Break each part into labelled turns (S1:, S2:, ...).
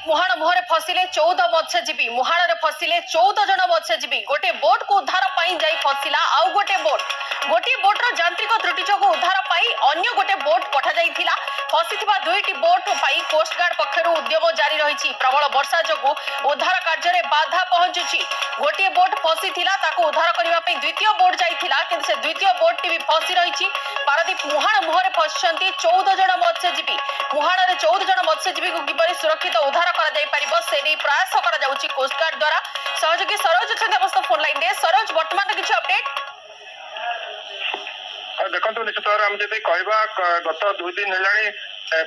S1: मुहाण मुहरे फसिले 14 मत्स्यजीवी मुहाण फसिले 14 जन मत्स्यजीवी गोटे बोट को उद्धार जाई फसिला आउ गोटे बोट्र यांत्रिक त्रुटि जो उद्धार अन्य गोटे बोट पठा जाइथिला फसिथिबा दुईटी बोट पाई कोस्टगार्ड पक्षरु उद्यम जारी रही प्रबल वर्षा जो उद्धार कार्य बाधा पहुंचुची गोटे बोट फसिथिला ताको उद्धार करबा पई द्वितीय बोट जाइथिला किंतु से द्वितीय बोट टी भी फसी रही पारादीप मुहाण मुहरे फसिसंती 14 जन मत्स्यजीवी मुहाण 14 जन मत्स्यजीवी को किपरि सुरक्षित उद्धार करा जाई परिबो से नै प्रयास करा जाउची कोस्टगार्ड द्वारा सहयोगी सरोज छथि अवस्था फोन लाइन दे सरोज वर्तमान किछ अपडेट
S2: देखो निश्चित भाव में जब कह गत 2 दिन है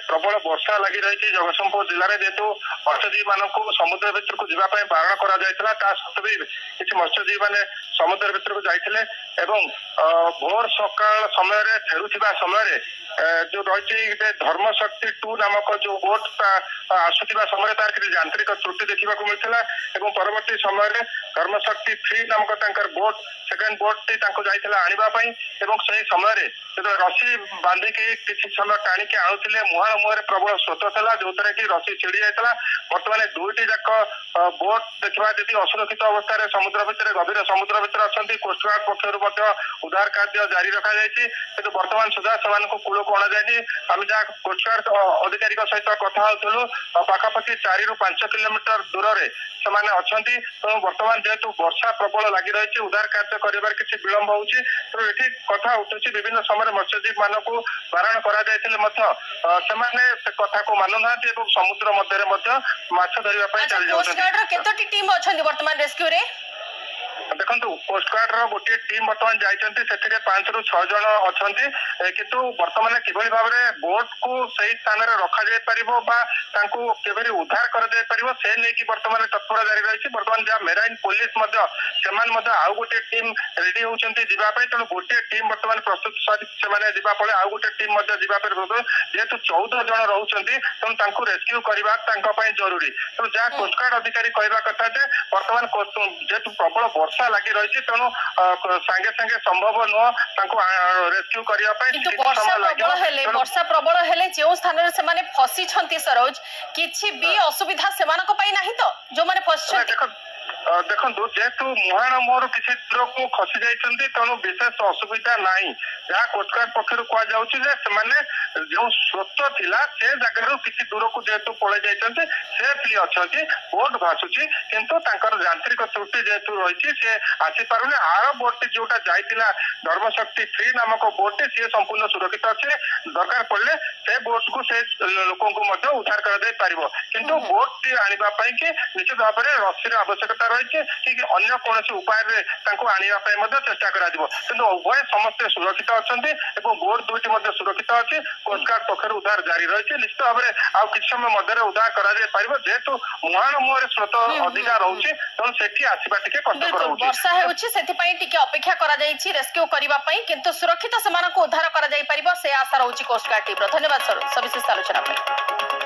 S2: प्रबल वर्षा लगी रही जगतसिंहपुर जिले में जेहेतु मत्स्यजीवी मानक समुद्र भितर को जावाई बारण कर भी किसी मत्स्यजीवी मैंने समुद्र भितर को जाते भोर सकाल समय फेरुवा समय जो रही धर्मशक्ति 2 नामक जो बोट आसुवा समय तार किसी यांत्रिक त्रुटि देखा मिलता और परवर्ती समय धर्मशक्ति 3 नामक बोट सेकेंड बोट टी जाइला आने से समय रसी बांधिकी किसी समय टाणिकी आणुले मुहाण मुहरे प्रबल स्रोत था जो कि रसी छिड़ी जाता बर्तमान दुईटी जाक बोट देखा जी असुरक्षित अवस्था समुद्र भितर गभीर समुद्र भितर अच्छा कोस्टगार्ड पक्ष उद्धार कार्य जारी रखा जाती बर्तमान सुधा से कूल को अणाई आम जहाँ कोस्टगार्ड अधिकारी सहित कथा होलु पाखापाखि 4 ରୁ 5 किलोमीटर दूर से अच्छा तेणु बर्तमान जेहेतु वर्षा प्रबल लगी रही उद्धार कार्य कर किसी विलंब होती तेणु ये कथा उठुची विभिन्न समय मत्स्यजीवी मानक बारण से कथा को मानुना समुद्र मध्य माछ धरने
S1: चली टीम अच्छा बर्तमान रेस्क्यू रे
S2: देखो कोस्टगार्ड गोटे टीम बर्तमान जाइए 5 ରୁ 6 जन अच्छा किंतु बर्तमान किभली भाव में बोट को सही स्थान रखा जाय परिबो बा तांको केबरी उद्धार कर जाय परिबो से लेकी बर्तमान तत्पर जारी रही बर्तमान जहाँ मेराइन पुलिस आउ गोटे टीम रेडी होती जावाई तेणु गोटे टीम बर्तमान प्रस्तुत से जावाफल आउ गोटे टीम जेहेतु 14 जन रोचे तेणु रेस्क्यू करने जरूरी तेणु जहाँ कोस्टगार्ड अधिकारी कहवा कथा बर्तमान जेहेतु प्रबल वर्षा लगी रही तेणु सांगे सांगे संभव नुह रेस्क्यू करने
S1: वर्षा प्रबल हेले जो स्थान से फसी सरोज किछि भी असुविधा से नहीं तो जो मैंने फसी
S2: देखो जेहेतु मुहाण मोहर किसी दूर को खसी जाइए तेणु विशेष असुविधा ना जहाँ कोस्टगार्ड पक्षर कहुचे जो स्रोत थिला से जगह किसी दूर को जेहेतु पलि जाइए सेफली अच्छा बोट भासुची किंतु यांत्रिक त्रुटि जेहेतु रही सी आसीपारे आर बोट जोटा जाइला धर्मशक्ति 3 नामक बोट सी संपूर्ण सुरक्षित अच्छे दरकार पड़े से बोट को से लोक उद्धार कर किंतु बोट टी आने की निश्चित भाव में रस्सी आवश्यकता रही कि अन्य कौन उपाय आने चेष्टा कर उभय समस्ते सुरक्षित अच्छा बोट दुईटी सुरक्षित अच्छी कोस्टगार्ड पक्ष उद्धार जारी रही निश्चित भाव में आउ कि समय मध्य उद्धार कर जेहेतु मुहाण मुहर स्रोत अधिका रोचे तेणु से आसवा टे कष्ट
S1: वर्षा अपेक्षा रेस्क्यू करने किंतु सुरक्षित से उद्धार कर आशा रही कोस्टगार्ड टीम धन्यवाद सविशेष आलोचना।